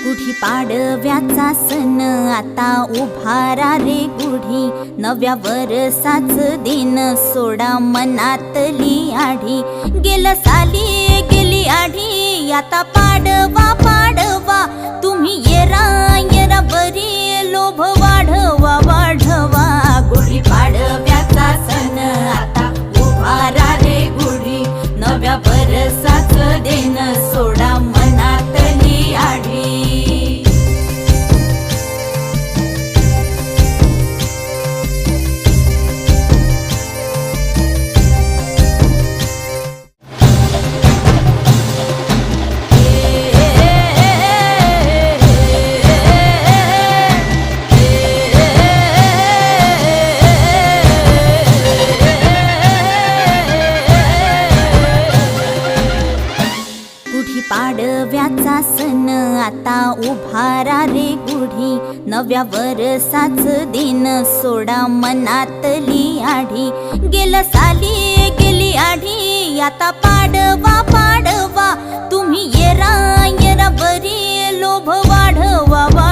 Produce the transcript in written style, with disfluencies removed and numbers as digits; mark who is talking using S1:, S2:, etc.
S1: गुढीपाडव्याचा सण आता उभारा रे गुढी, नव्या वर्षाच दिन सोडा मनातली आढी. गेलं साली गेली आढी, आता पाडवा पाडवा, तुम्ही येरा येरा बरी, लोभ वाढवा वाढवा. गुढीपाडव्याचा सण आता उभारा रे गुढी, नव्या वर्षाच दिन सोडा मनातली आढी. पाडव्याचा सण आता उभारा रे गुढी, नव्या वर्षाच दिन सोडा मनातली आढी. गेलं साली गेली आढी, आता पाडवा पाडवा, तुम्ही येरा येरा बरी, लोभ वाढवा.